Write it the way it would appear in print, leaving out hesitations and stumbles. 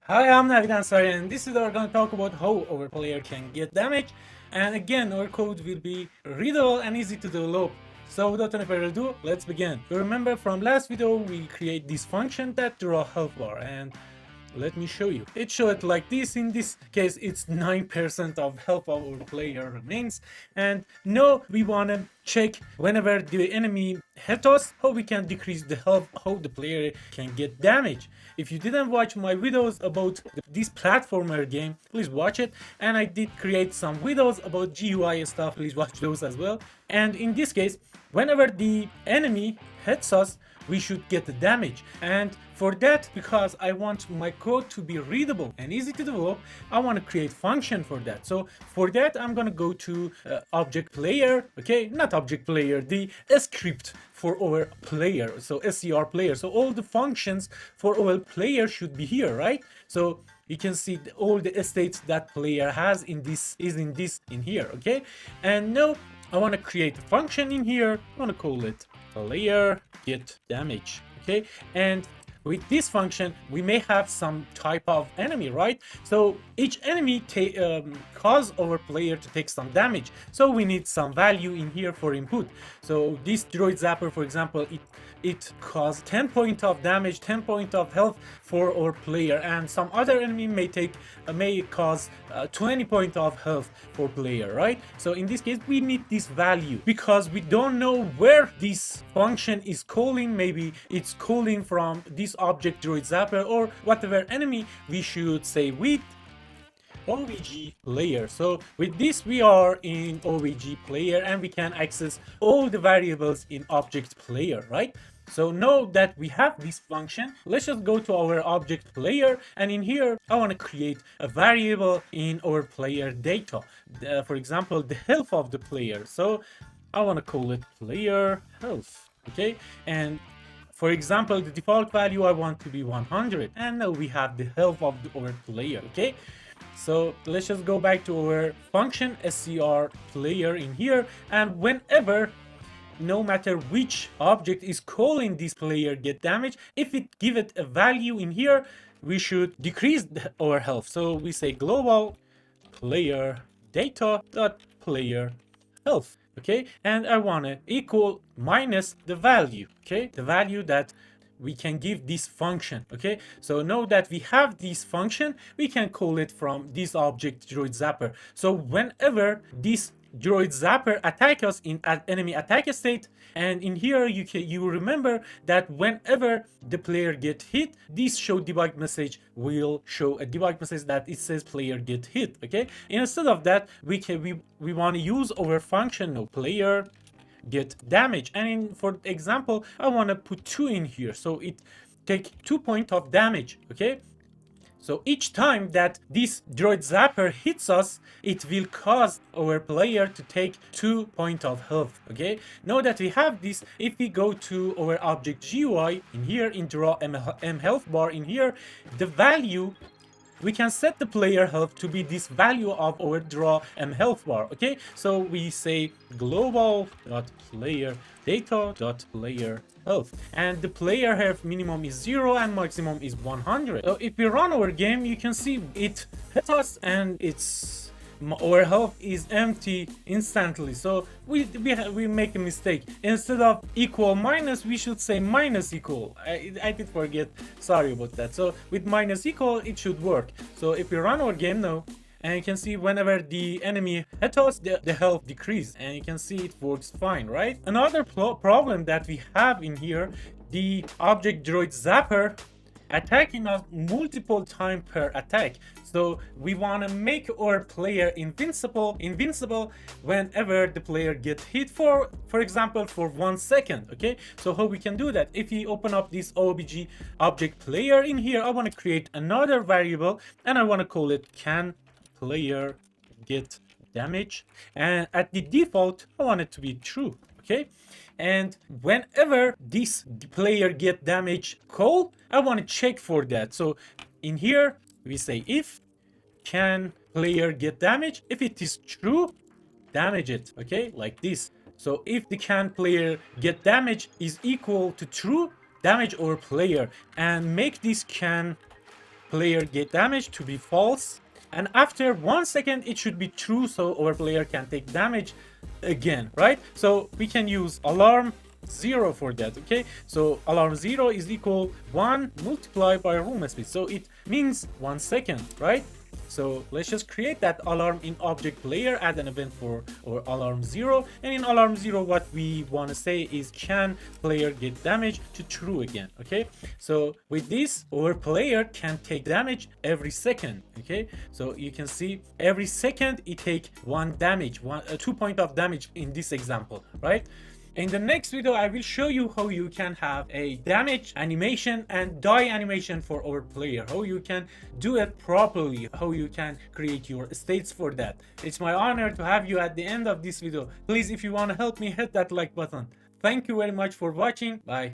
Hi, I'm Navidan, and this is we're going to talk about how our player can get damage. And again, our code will be readable and easy to develop. So without any further ado, let's begin. You remember from last video, we create this function that draw health bar, and let me show you. It showed like this. In this case, it's 9% of health of our player remains. And now we want to check whenever the enemy hit us, how we can decrease the health, how the player can get damage. If you didn't watch my videos about this platformer game, please watch it. And I did create some videos about GUI stuff, please watch those as well. And in this case, whenever the enemy hits us, we should get the damage. And for that, because I want my code to be readable and easy to develop, I want to create function for that. So for that, I'm gonna go to object player, okay, not object player, the script for our player, so scr player. So all the functions for our player should be here, right? So you can see all the states that player has in this in here, okay? And now I want to create a function in here. I want to call it player get damage, okay? And with this function, we may have some type of enemy, right? So each enemy cause our player to take some damage. So we need some value in here for input. So this droid zapper, for example, it causes 10 point of damage, 10 point of health for our player, and some other enemy may cause 20 point of health for player, right? So in this case, we need this value because we don't know where this function is calling. Maybe it's calling from this object droid zapper or whatever enemy. We should say with OVG player. So with this, we are in OVG player and we can access all the variables in object player, right? So now that we have this function, let's just go to our object player, and in here I want to create a variable in our player data, for example the health of the player. So I want to call it player health, okay? And for example, the default value I want to be 100, and now we have the health of our player, okay? So let's just go back to our function scr player in here, and whenever, no matter which object is calling this player get damage, if it give it a value in here, we should decrease our health. So we say global player data dot player health, okay? And I want to equal minus the value, okay? The value that we can give this function, okay? So now that we have this function, we can call it from this object droid zapper. So whenever this droid zapper attack us in an enemy attack state, and in here you remember that whenever the player get hit, this show debug message will show a debug message that it says player get hit, okay? Instead of that, we want to use our function now, player get damage, and for example I want to put 2 in here, so it take 2 point of damage, okay? So each time that this droid zapper hits us, it will cause our player to take 2 point of health, okay? Now that we have this, if we go to our object GUI in here, in draw m health bar in here, the value, we can set the player health to be this value of our draw health bar, okay? So we say global dot player data dot player health, and the player health minimum is 0 and maximum is 100. So if we run our game, you can see it hit us and it's our health is empty instantly. So we make a mistake. Instead of equal minus, we should say minus equal. I did forget, sorry about that. So with minus equal, it should work. So if we run our game now, and you can see whenever the enemy hit us, the health decrease, and you can see it works fine, right? Another problem that we have in here, the object droid zapper attacking us multiple times per attack. So we want to make our player invincible whenever the player gets hit for example for 1 second, okay? So how we can do that? If we open up this obj object player in here, I want to create another variable and I want to call it can player get damage, and at the default I want it to be true, okay? And whenever this player get damage call, I want to check for that. So in here we say if can player get damage, if it is true, damage it, okay, like this. So if the can player get damage is equal to true, damage our player, and make this can player get damage to be false, and after 1 second it should be true, so our player can take damage again, right? So we can use alarm 0 for that. Okay, so alarm 0 is equal 1 multiplied by room speed, so it means 1 second, right? So let's just create that alarm in object layer, add an event for our alarm 0, and in alarm 0 what we want to say is can player get damage to true again. Okay, so with this our player can take damage every second. Okay, so you can see every second it take 1 damage, 2 point of damage in this example, right? In the next video, I will show you how you can have a damage animation and die animation for our player, how you can do it properly, how you can create your states for that. It's my honor to have you at the end of this video. Please, if you want to help me, hit that like button. Thank you very much for watching. Bye.